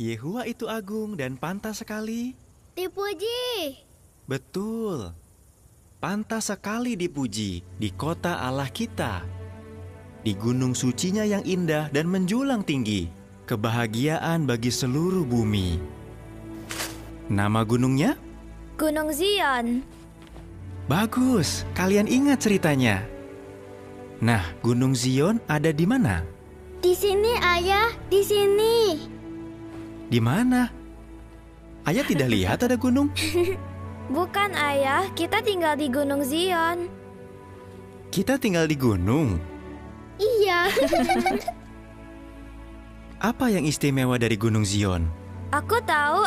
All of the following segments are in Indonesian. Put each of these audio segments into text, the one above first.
Yehua itu agung dan pantas sekali. Dipuji. Betul. Pantas sekali dipuji di kota Allah kita. Di gunung sucinya yang indah dan menjulang tinggi. Kebahagiaan bagi seluruh bumi. Nama gunungnya? Gunung Zion. Bagus, kalian ingat ceritanya. Nah, Gunung Zion ada di mana? Di sini, Ayah. Di sini. Di mana? Ayah tidak lihat ada gunung. Bukan, Ayah. Kita tinggal di Gunung Zion. Kita tinggal di gunung. Iya. Apa yang istimewa dari Gunung Zion? Aku tahu.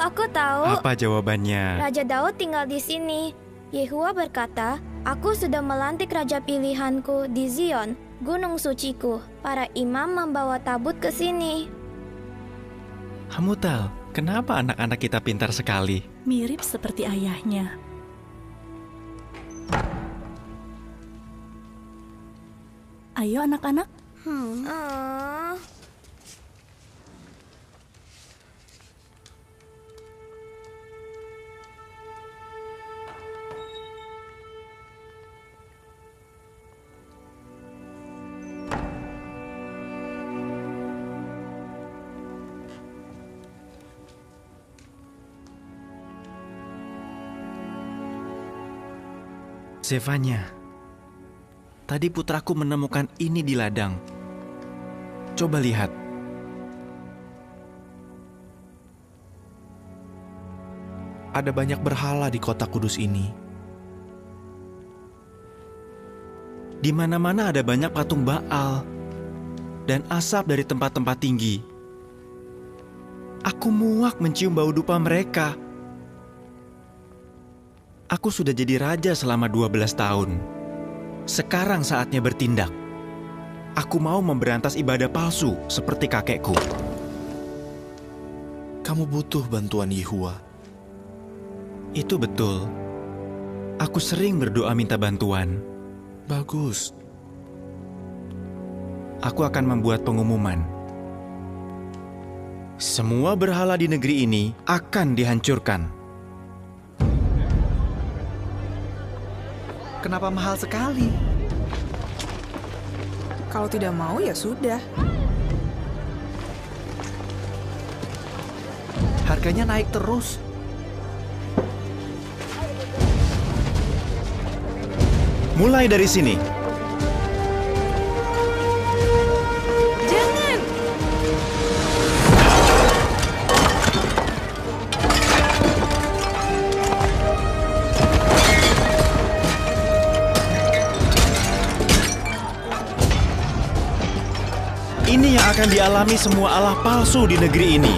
Apa jawabannya? Raja Daud tinggal di sini. Yehua berkata, "Aku sudah melantik raja pilihanku di Zion, gunung suciku." Para imam membawa tabut ke sini. Hamutal, kenapa anak-anak kita pintar sekali? Mirip seperti ayahnya. Ayo anak-anak. Ah. Zefanya, tadi putraku menemukan ini di ladang. Coba lihat. Ada banyak berhala di kota kudus ini. Di mana-mana ada banyak patung Baal dan asap dari tempat-tempat tinggi. Aku muak mencium bau dupa mereka. Aku sudah jadi raja selama 12 tahun. Sekarang saatnya bertindak. Aku mau memberantas ibadah palsu seperti kakekku. Kamu butuh bantuan Yehua. Itu betul. Aku sering berdoa minta bantuan. Bagus. Aku akan membuat pengumuman. Semua berhala di negeri ini akan dihancurkan. Kenapa mahal sekali? Kalau tidak mau ya sudah. Harganya naik terus. Mulai dari sini. Jangan! Ini yang akan dialami semua Allah palsu di negeri ini.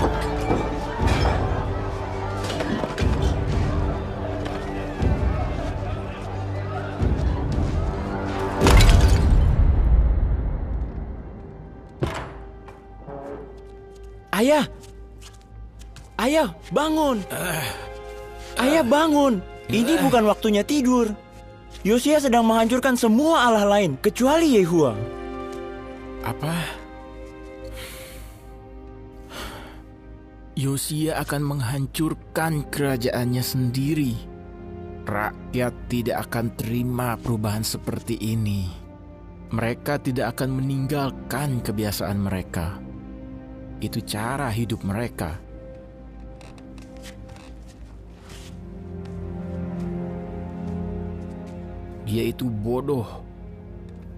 Ayah! Ayah, bangun! Ayah, bangun! Ini bukan waktunya tidur. Yosia sedang menghancurkan semua Allah lain, kecuali Yehua. Apa? Yosia akan menghancurkan kerajaannya sendiri. Rakyat tidak akan terima perubahan seperti ini. Mereka tidak akan meninggalkan kebiasaan mereka. Itu cara hidup mereka. Dia itu bodoh.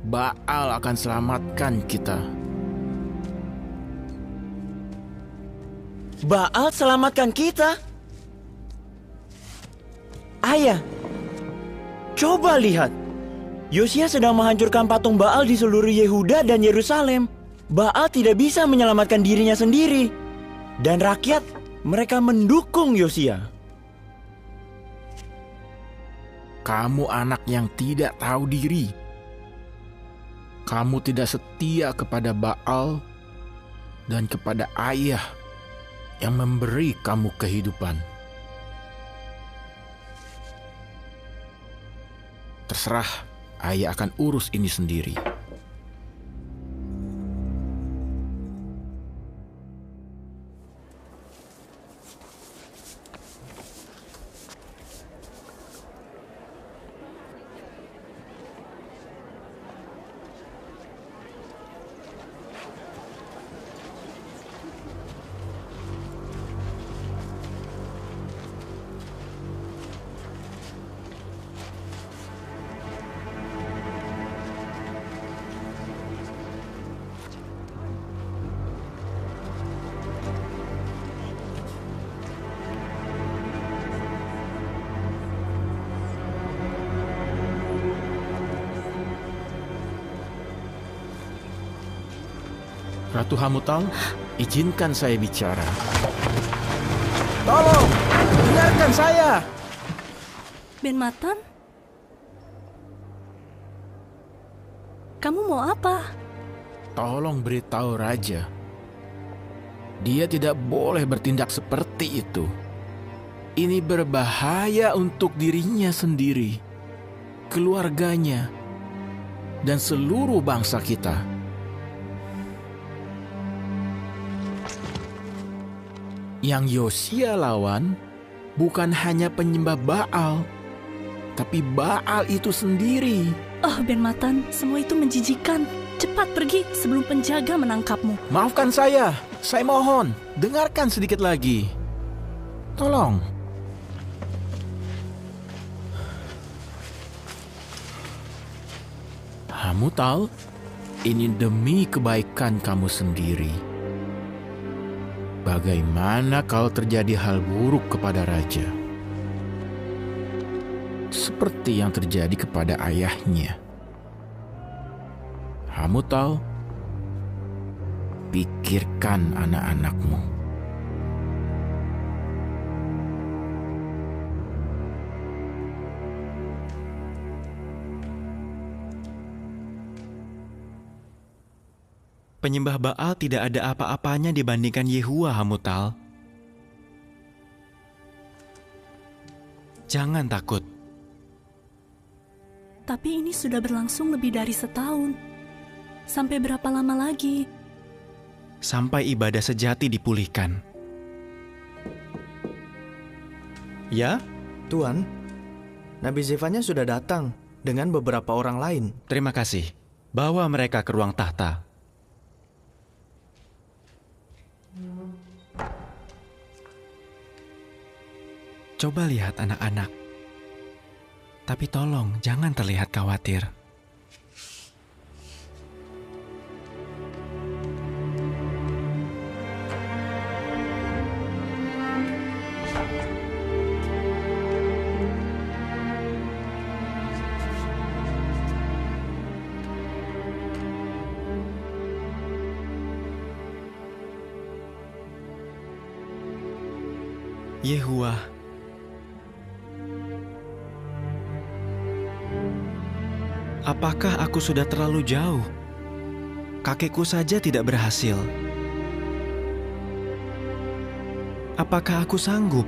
Baal akan selamatkan kita. Baal selamatkan kita? Ayah, coba lihat. Yosia sedang menghancurkan patung Baal di seluruh Yehuda dan Yerusalem. Baal tidak bisa menyelamatkan dirinya sendiri. Dan rakyat, mereka mendukung Yosia. Kamu anak yang tidak tahu diri. Kamu tidak setia kepada Baal dan kepada ayah yang memberi kamu kehidupan. Terserah, ayah akan urus ini sendiri. Ratu Hamutal, izinkan saya bicara. Tolong, dengarkan saya. Ben Matan? Kamu mau apa? Tolong beritahu Raja. Dia tidak boleh bertindak seperti itu. Ini berbahaya untuk dirinya sendiri, keluarganya, dan seluruh bangsa kita. Yang Yosia lawan bukan hanya penyembah Baal, tapi Baal itu sendiri. Oh, Ben Matan, semua itu menjijikan. Cepat pergi sebelum penjaga menangkapmu. Maafkan saya mohon, dengarkan sedikit lagi. Tolong. Hamutal, ini demi kebaikan kamu sendiri. Bagaimana kalau terjadi hal buruk kepada raja? Seperti yang terjadi kepada ayahnya. Hamutal, pikirkan anak-anakmu. Penyembah Baal tidak ada apa-apanya dibandingkan Yehua, Hamutal. Jangan takut. Tapi ini sudah berlangsung lebih dari setahun. Sampai berapa lama lagi? Sampai ibadah sejati dipulihkan. Ya, Tuan, Nabi Zefanya sudah datang dengan beberapa orang lain. terima kasih. Bawa mereka ke ruang tahta. Coba lihat anak-anak. Tapi tolong jangan terlihat khawatir. Yehua, apakah aku sudah terlalu jauh? Kakekku saja tidak berhasil. Apakah aku sanggup?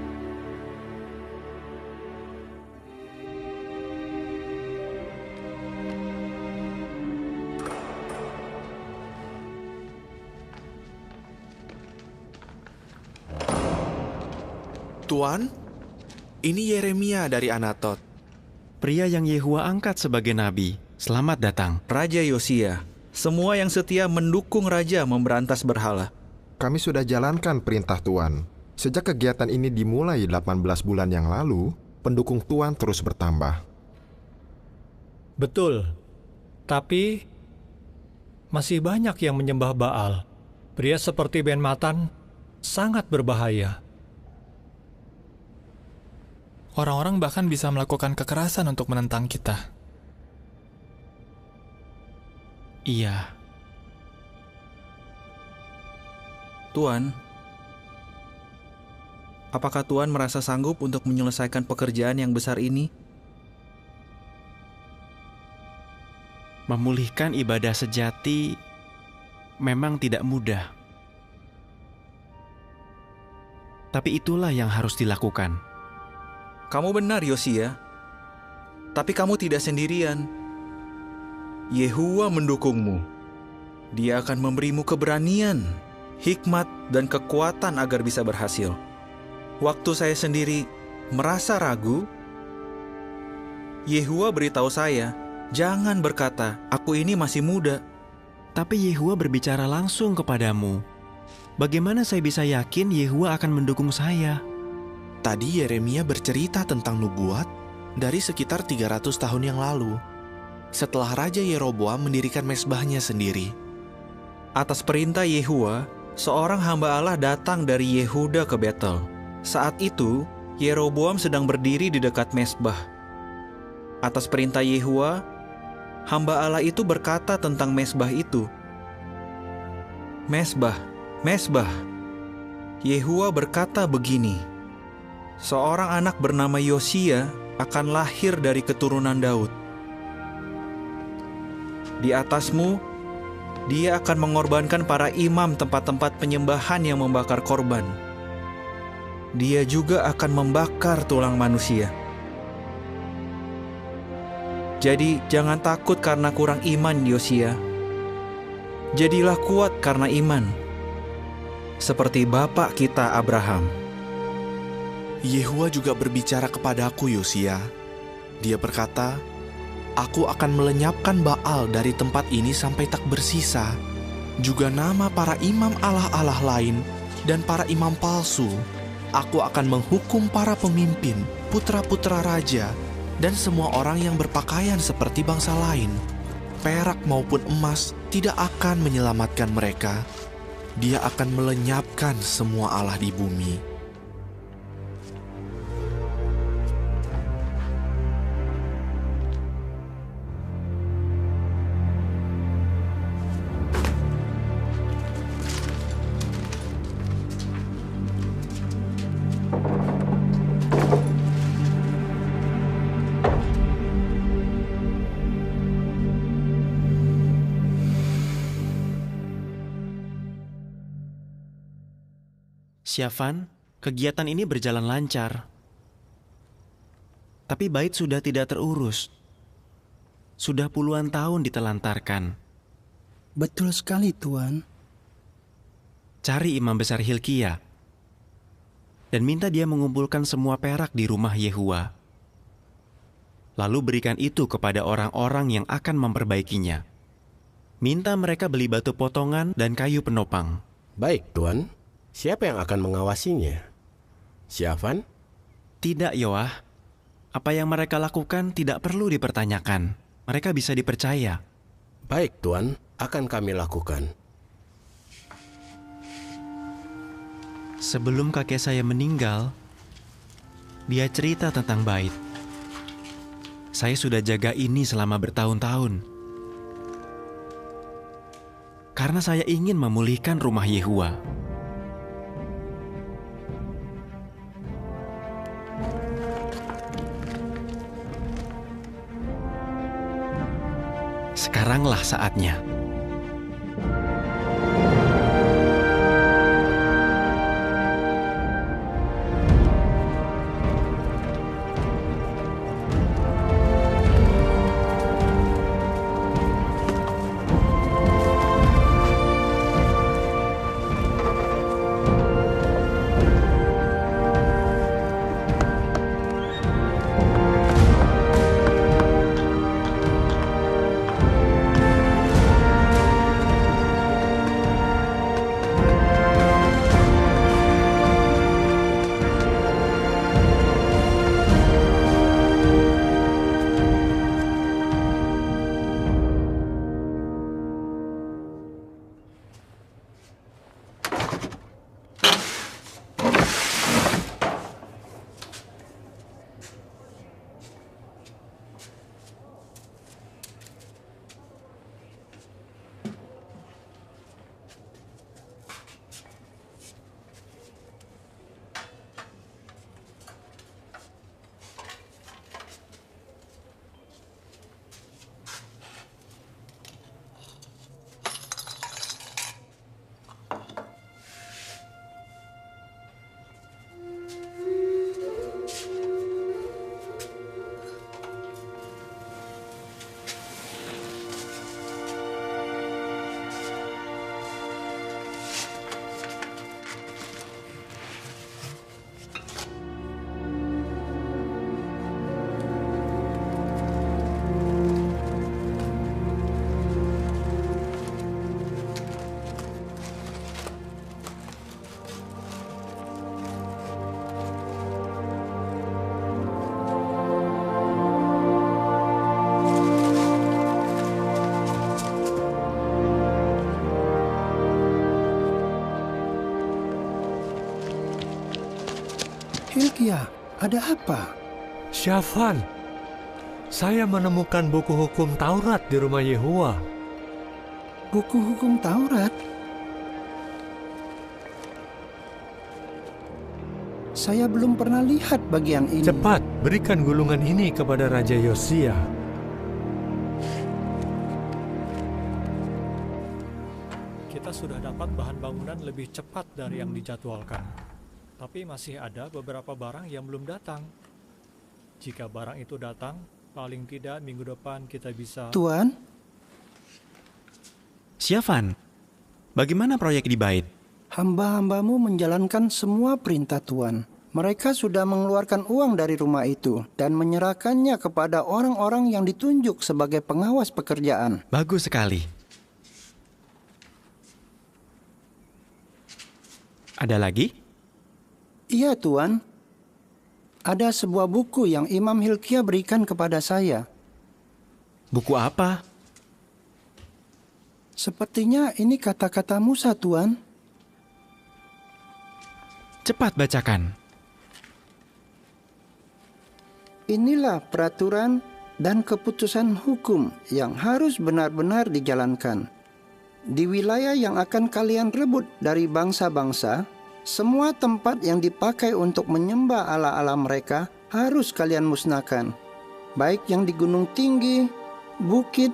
Tuan, ini Yeremia dari Anatot. Pria yang Yehua angkat sebagai nabi. Selamat datang. Raja Yosia, semua yang setia mendukung raja memberantas berhala. Kami sudah jalankan perintah Tuan. Sejak kegiatan ini dimulai 18 bulan yang lalu, pendukung Tuan terus bertambah. Betul, tapi masih banyak yang menyembah Baal. Pria seperti Ben Matan sangat berbahaya. Orang-orang bahkan bisa melakukan kekerasan untuk menentang kita. Iya. Tuan, apakah Tuan merasa sanggup untuk menyelesaikan pekerjaan yang besar ini? Memulihkan ibadah sejati memang tidak mudah. Tapi itulah yang harus dilakukan. Kamu benar, Yosia. Tapi kamu tidak sendirian. Yehua mendukungmu. Dia akan memberimu keberanian, hikmat, dan kekuatan agar bisa berhasil. Waktu saya sendiri merasa ragu, Yehua beritahu saya, jangan berkata, aku ini masih muda. Tapi Yehua berbicara langsung kepadamu. Bagaimana saya bisa yakin Yehua akan mendukung saya? Tadi Yeremia bercerita tentang nubuat dari sekitar 300 tahun yang lalu, setelah Raja Yeroboam mendirikan mezbahnya sendiri. Atas perintah Yehua, seorang hamba Allah datang dari Yehuda ke Betel. Saat itu, Yeroboam sedang berdiri di dekat mezbah. Atas perintah Yehua, hamba Allah itu berkata tentang mezbah itu, Mesbah, Mesbah. Yehua berkata begini, seorang anak bernama Yosia akan lahir dari keturunan Daud. Di atasmu, dia akan mengorbankan para imam tempat-tempat penyembahan yang membakar korban. Dia juga akan membakar tulang manusia. Jadi jangan takut karena kurang iman, Yosia. Jadilah kuat karena iman, seperti bapak kita Abraham. Yehua juga berbicara kepadaku, Yosia. Dia berkata, aku akan melenyapkan Baal dari tempat ini sampai tak bersisa. Juga nama para imam allah-allah lain dan para imam palsu. Aku akan menghukum para pemimpin, putra-putra raja, dan semua orang yang berpakaian seperti bangsa lain. Perak maupun emas tidak akan menyelamatkan mereka. Dia akan melenyapkan semua allah di bumi. Syafan, kegiatan ini berjalan lancar. Tapi bait sudah tidak terurus. Sudah puluhan tahun ditelantarkan. Betul sekali, Tuan. Cari imam besar Hilkia dan minta dia mengumpulkan semua perak di rumah Yehua. Lalu berikan itu kepada orang-orang yang akan memperbaikinya. Minta mereka beli batu potongan dan kayu penopang. Baik, Tuan. Siapa yang akan mengawasinya? Syafan? Tidak, Yoah. Apa yang mereka lakukan tidak perlu dipertanyakan. Mereka bisa dipercaya. Baik, Tuan. Akan kami lakukan. Sebelum kakek saya meninggal, dia cerita tentang bait. Saya sudah jaga ini selama bertahun-tahun. Karena saya ingin memulihkan rumah Yehua. Sekaranglah saatnya. Hilkia, ada apa? Syafan, saya menemukan buku hukum Taurat di rumah Yehua. Buku hukum Taurat? Saya belum pernah lihat bagian ini. Cepat, berikan gulungan ini kepada Raja Yosia. Kita sudah dapat bahan bangunan lebih cepat dari yang dijadwalkan. Tapi masih ada beberapa barang yang belum datang. Jika barang itu datang, paling tidak minggu depan kita bisa... Tuan? Syafan, bagaimana proyek di bait? Hamba-hambamu menjalankan semua perintah Tuan. Mereka sudah mengeluarkan uang dari rumah itu dan menyerahkannya kepada orang-orang yang ditunjuk sebagai pengawas pekerjaan. Bagus sekali. Ada lagi? Iya, Tuan. Ada sebuah buku yang Imam Hilkia berikan kepada saya. Buku apa? Sepertinya ini kata-kata Musa, Tuan. Cepat bacakan. Inilah peraturan dan keputusan hukum yang harus benar-benar dijalankan. Di wilayah yang akan kalian rebut dari bangsa-bangsa, semua tempat yang dipakai untuk menyembah ala-ala mereka harus kalian musnahkan, baik yang di gunung tinggi, bukit,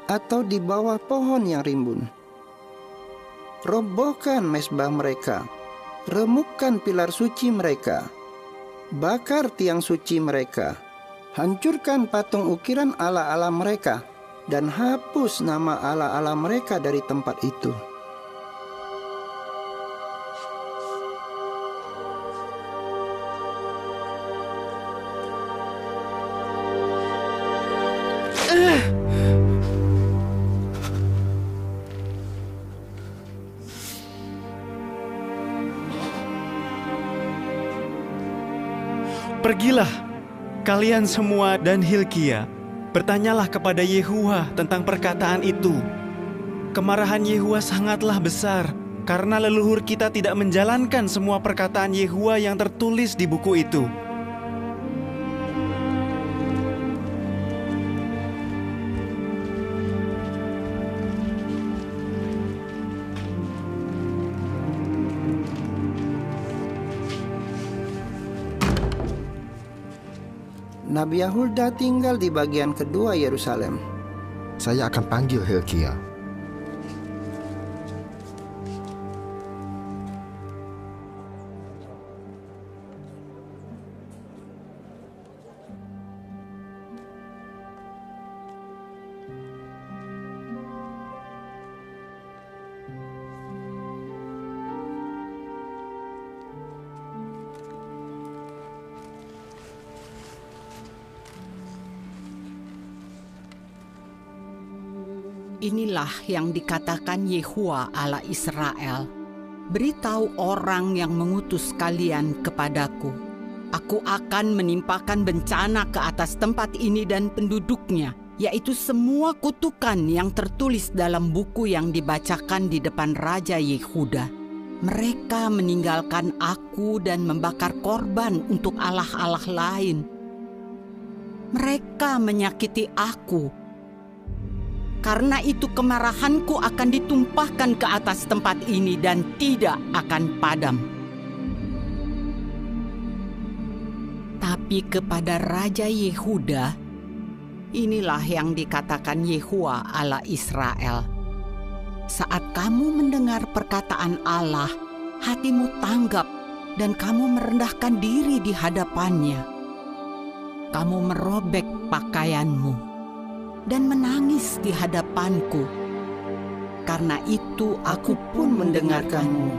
atau di bawah pohon yang rimbun. Robohkan mezbah mereka, remukkan pilar suci mereka, bakar tiang suci mereka, hancurkan patung ukiran ala-ala mereka, dan hapus nama ala-ala mereka dari tempat itu. Pergilah, kalian semua dan Hilkia, bertanyalah kepada Yehua tentang perkataan itu. Kemarahan Yehua sangatlah besar, karena leluhur kita tidak menjalankan semua perkataan Yehua yang tertulis di buku itu. Nabi Yahulda tinggal di bagian kedua Yerusalem. Saya akan panggil Hilkia. Inilah yang dikatakan Yehua Allah Israel. Beritahu orang yang mengutus kalian kepadaku. Aku akan menimpakan bencana ke atas tempat ini dan penduduknya, yaitu semua kutukan yang tertulis dalam buku yang dibacakan di depan Raja Yehuda. Mereka meninggalkan aku dan membakar korban untuk allah-allah lain. Mereka menyakiti aku. Karena itu kemarahanku akan ditumpahkan ke atas tempat ini dan tidak akan padam. Tapi kepada Raja Yehuda, inilah yang dikatakan Yehua Allah Israel. Saat kamu mendengar perkataan Allah, hatimu tanggap dan kamu merendahkan diri di hadapannya. Kamu merobek pakaianmu dan menangis di hadapanku. Karena itu aku pun mendengarkanmu.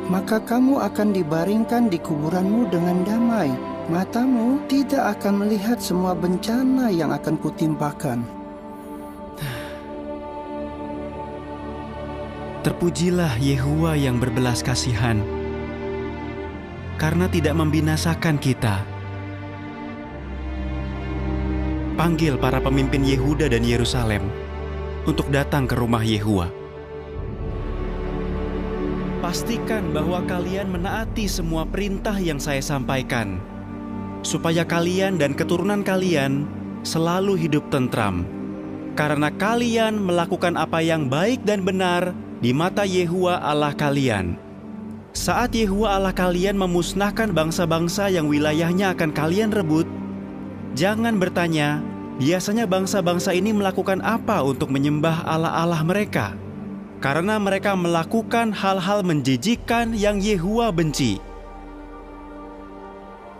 Maka kamu akan dibaringkan di kuburanmu dengan damai. Matamu tidak akan melihat semua bencana yang akan kutimpakan. Terpujilah Yehua yang berbelas kasihan, karena tidak membinasakan kita. Panggil para pemimpin Yehuda dan Yerusalem untuk datang ke rumah Yehua. Pastikan bahwa kalian menaati semua perintah yang saya sampaikan, supaya kalian dan keturunan kalian selalu hidup tentram, karena kalian melakukan apa yang baik dan benar di mata Yehua Allah kalian. Saat Yehuwa Allah kalian memusnahkan bangsa-bangsa yang wilayahnya akan kalian rebut, jangan bertanya, biasanya bangsa-bangsa ini melakukan apa untuk menyembah Allah-Allah mereka? Karena mereka melakukan hal-hal menjijikkan yang Yehuwa benci.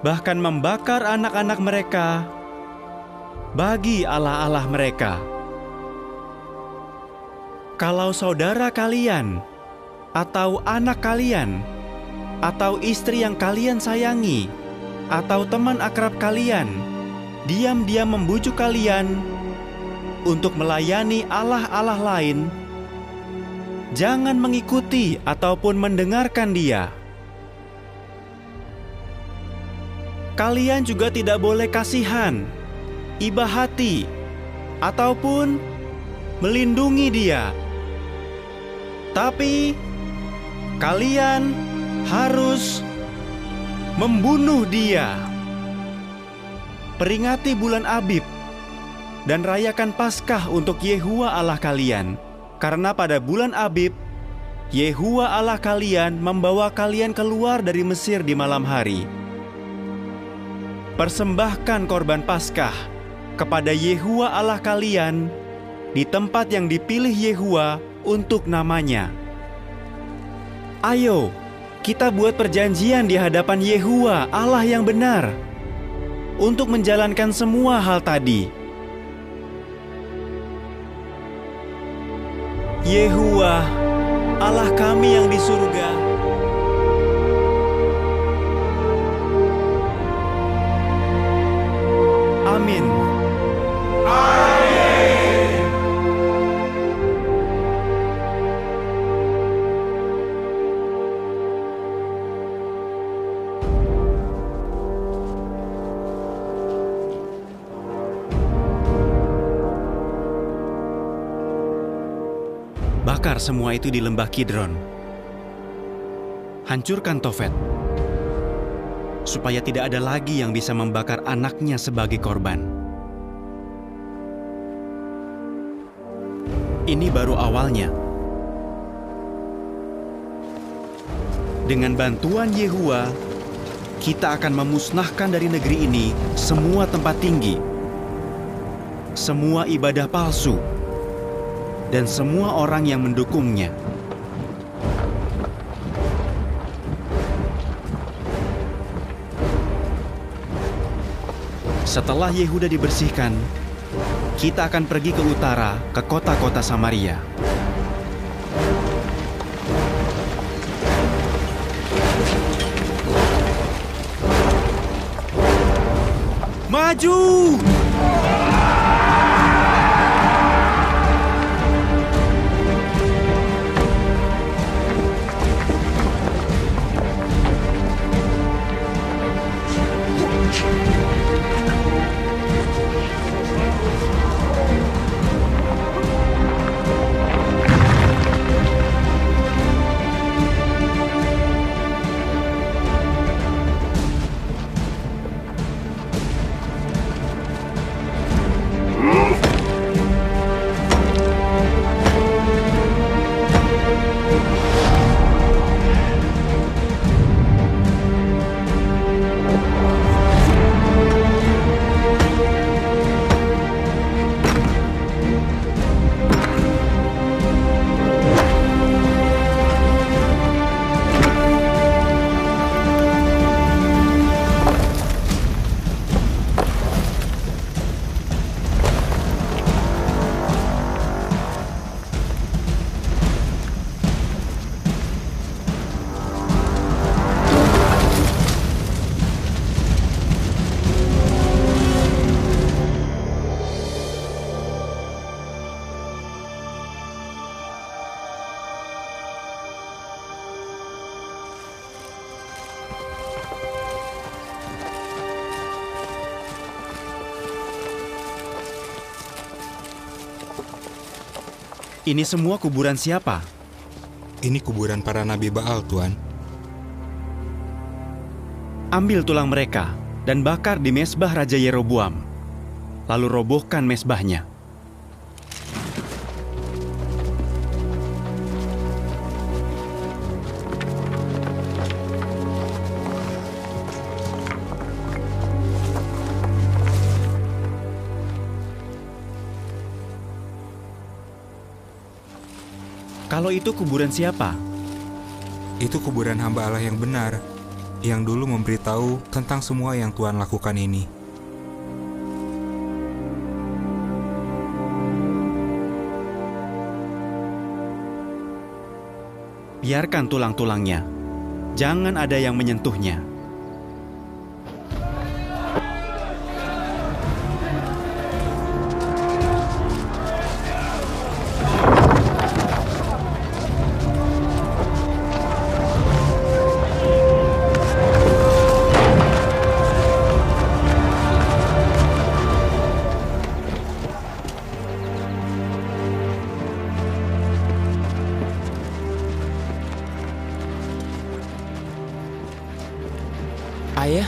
Bahkan membakar anak-anak mereka bagi Allah-Allah mereka. Kalau saudara kalian atau anak kalian, atau istri yang kalian sayangi, atau teman akrab kalian, diam-diam membujuk kalian untuk melayani Allah-Allah lain, jangan mengikuti ataupun mendengarkan dia. Kalian juga tidak boleh kasihan, iba hati, ataupun melindungi dia. Tapi kalian harus membunuh dia. Peringati bulan Abib dan rayakan Paskah untuk Yehuwa Allah kalian, karena pada bulan Abib, Yehuwa Allah kalian membawa kalian keluar dari Mesir di malam hari. Persembahkan korban Paskah kepada Yehuwa Allah kalian di tempat yang dipilih Yehuwa untuk namanya. Ayo, kita buat perjanjian di hadapan Yehuwa Allah yang benar untuk menjalankan semua hal tadi. Yehuwa Allah kami yang di surga, amin. Bakar semua itu di lembah Kidron. Hancurkan Tofet, supaya tidak ada lagi yang bisa membakar anaknya sebagai korban. Ini baru awalnya. Dengan bantuan Yehuwa, kita akan memusnahkan dari negeri ini semua tempat tinggi, semua ibadah palsu, dan semua orang yang mendukungnya. Setelah Yehuda dibersihkan, kita akan pergi ke utara, ke kota-kota Samaria. Maju! Ini semua kuburan siapa? Ini kuburan para nabi Baal, Tuan. Ambil tulang mereka dan bakar di mezbah Raja Yeroboam. Lalu robohkan mezbahnya. Kalau itu kuburan siapa? Itu kuburan hamba Allah yang benar, yang dulu memberitahu tentang semua yang Tuhan lakukan ini. Biarkan tulang-tulangnya. Jangan ada yang menyentuhnya. Ayah,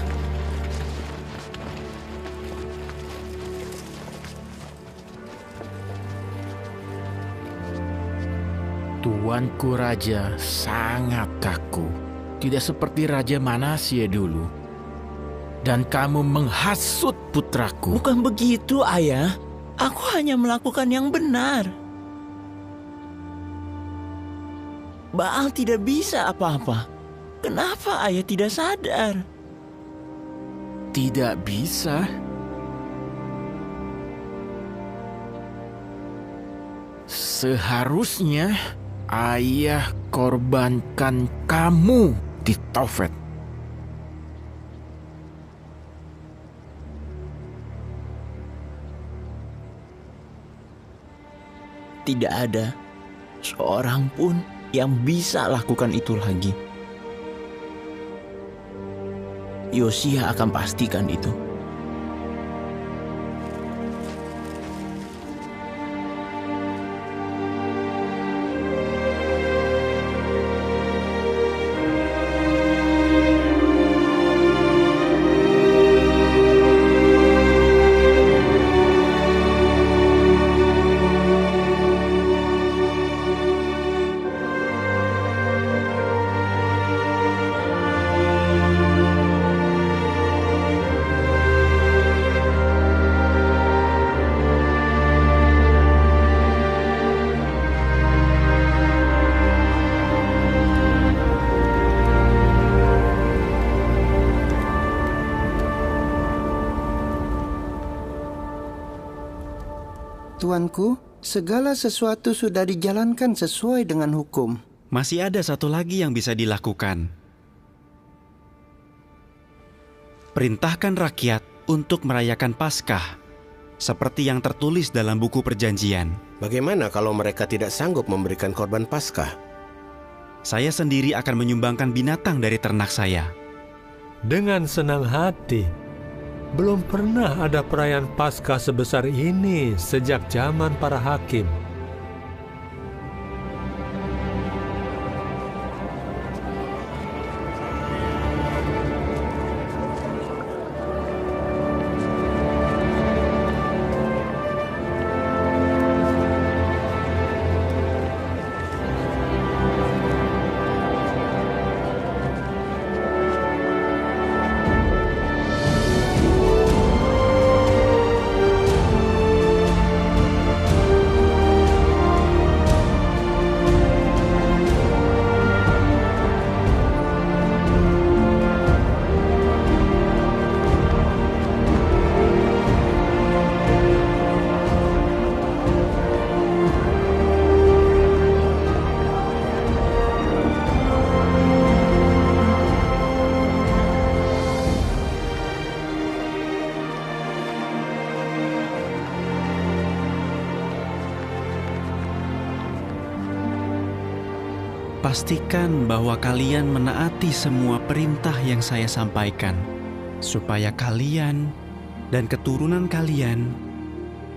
tuanku raja sangat kaku, tidak seperti Raja Manasye dulu. Dan kamu menghasut putraku. Bukan begitu, Ayah. Aku hanya melakukan yang benar. Baal tidak bisa apa-apa. Kenapa Ayah tidak sadar? Tidak bisa. Seharusnya ayah korbankan kamu di Tophet. Tidak ada seorang pun yang bisa lakukan itu lagi. Yosia akan pastikan itu. Tuanku, segala sesuatu sudah dijalankan sesuai dengan hukum. Masih ada satu lagi yang bisa dilakukan. Perintahkan rakyat untuk merayakan Paskah, seperti yang tertulis dalam buku perjanjian. Bagaimana kalau mereka tidak sanggup memberikan korban Paskah? Saya sendiri akan menyumbangkan binatang dari ternak saya. Dengan senang hati. Belum pernah ada perayaan Paskah sebesar ini sejak zaman para hakim. Pastikan bahwa kalian menaati semua perintah yang saya sampaikan, supaya kalian dan keturunan kalian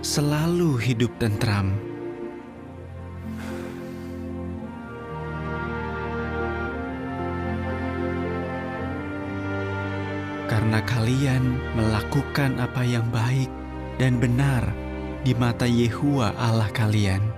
selalu hidup tentram. Karena kalian melakukan apa yang baik dan benar di mata Yehuwa Allah kalian.